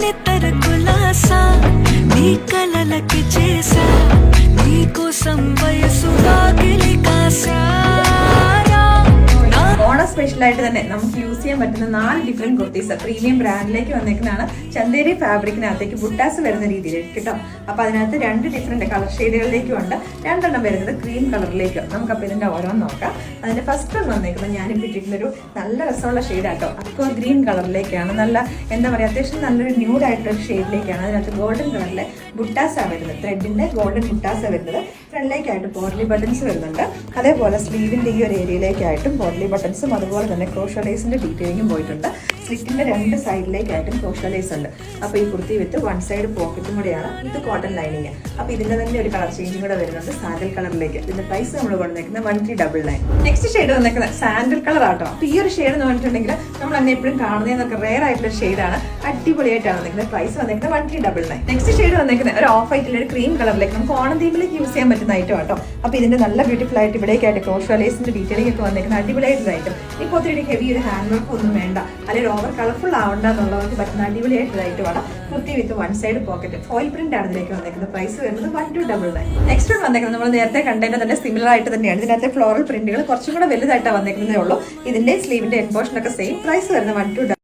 నీ తరకులాసా నీ కలలకి చేసా నీ కోసం వయసు వాకిలి కాసారా. ഓണം സ്പെഷ്യലായിട്ട് തന്നെ നമുക്ക് യൂസ് ചെയ്യാൻ പറ്റുന്ന 4 ഡിഫറെന്റ് കുർത്തീസ് പ്രീമിയം ബ്രാൻഡിലേക്ക് വന്നേക്കുന്നതാണ്. ചന്ദേരി ഫാബ്രിക്കിനകത്തേക്ക് ബുട്ടാസ് വരുന്ന രീതിയിലേക്ക് കേട്ടോ. അപ്പൊ അതിനകത്ത് 2 ഡിഫറെന്റ് കളർ ഷെയ്ഡുകളിലേക്കും ഉണ്ട്. 2 വരുന്നത് ക്രീം കളറിലേക്ക്. നമുക്കപ്പോൾ ഇതിന്റെ ഓരോന്ന് നോക്കാം. അതിന്റെ ഫസ്റ്റ് വന്നേക്കുന്നത് ഞാനിപ്പോൾ ഇട്ടിട്ടുള്ള ഒരു നല്ല രസമുള്ള ഷെയ്ഡാട്ടോ. Aqua green കളറിലേക്കാണ്. നല്ല എന്താ പറയുക, അത്യാവശ്യം നല്ലൊരു ന്യൂഡ് ആയിട്ടുള്ള ഷെയ്ഡിലേക്കാണ്. അതിനകത്ത് ഗോൾഡൻ കളറിലെ ബുട്ടാസാണ് വരുന്നത്. ത്രെഡിന്റെ ഗോൾഡൻ ബുട്ടാസാണ് വരുന്നത്. ഫ്രണ്ടിലേക്കായിട്ട് പോർലി ബട്ടൺസ് വരുന്നുണ്ട്. അതേപോലെ സ്ലീവിന്റെ ഈ ഒരു ഏരിയയിലേക്കായിട്ടും പോർലി ബട്ടൺസും അതുപോലെ തന്നെ ക്രോഷോ ലേസിന്റെ ഡീറ്റെയിലിംഗും പോയിട്ടുണ്ട്. സ്ലിറ്റിന്റെ 2 സൈഡിലേക്കായിട്ടും ക്രോഷോ ലേസ് ഉണ്ട്. അപ്പോൾ ഈ കുർത്തി വിത്ത് 1 സൈഡ് പോക്കറ്റും കൂടെയാണ്. ഇത് കോട്ടൺ ലൈനിങ്. അപ്പോൾ ഇതിന്റെ തന്നെ ഒരു കളർ ചേഞ്ചും കൂടെ വരുന്നുണ്ട് സാൻഡൽ കളറിലേക്ക്. ഇതിന്റെ പ്രൈസ് നമ്മൾ കൊണ്ടുവന്നേക്കുന്നത് 1399. നെക്സ്റ്റ് ഷെയ്ഡ് വന്നേക്കുന്നത് സാൻഡൽ കളർ ആട്ടോ. അപ്പോൾ ഈ ഒരു ഷെയ്ഡ് എന്ന് പറഞ്ഞിട്ടുണ്ടെങ്കിൽ നമ്മൾ അന്ന് എപ്പോഴും കാണുന്നതൊക്കെ റെയർ ആയിട്ടുള്ള ഷെയ്ഡാണ്. അടിപൊളിയായിട്ടാണ് വന്നേക്കുന്നത്. പ്രൈസ് വന്നേക്കുന്നത് 1399. നെക്സ്റ്റ് ഷെയ്ഡ് വന്നേക്കുന്നത് ഒരു ഓഫ് വൈറ്റിൽ ഒരു ക്രീം കളറിലേക്ക് നമുക്ക് ഓണം തീമിലേക്ക് യൂസ് ചെയ്യാൻ പറ്റുന്ന ഐറ്റം ആട്ടോ. അപ്പോൾ ഇതിന്റെ നല്ല ബ്യൂട്ടിഫുൾ ആയിട്ട് ഇവിടേക്കായിട്ട് ക്രോഷോ ലേസിന്റെ ഡീറ്റെയിലിംഗ് ഒക്കെ വന്നേക്കുന്നത് അടിപൊളിയായിട്ടുള്ള ഐറ്റം. ഇപ്പോൾ ഒത്തിരി ഹെവി ഒരു ഹാൻഡ് വർക്ക് ഒന്നും വേണ്ട, അല്ലെങ്കിൽ ഓവർ കളർഫുൾ ആവണ്ട എന്നുള്ളവർക്ക് പറ്റുന്ന അടിപൊളിയായിട്ടുള്ള ഐറ്റമാണ്. കുർത്തി വിത്ത് 1 സൈഡ് പോക്കറ്റ് ഫോയിൽ പ്രിന്റ് ആണ് ഇതിലേക്ക് വന്നേക്കുന്നത്. പ്രൈസ് വരുന്നത് 1299. നെക്സ്റ്റ് വന്നേക്കുന്നത് നമ്മൾ നേരത്തെ കണ്ടതിന്റെ തന്നെ സിമിലർ ആയിട്ട് തന്നെയാണ്. ഇതിനകത്തെ ഫ്ലോറൽ പ്രിന്റുകൾ കുറച്ചും കൂടെ വലുതായിട്ടാണ് വന്നേക്കുന്നതേ ഉള്ളൂ. ഇതിന്റെ സ്ലീവിന്റെ എൻപോർഷൻ ഒക്കെ സെയിം. പ്രൈസ് വരുന്നത് 1299.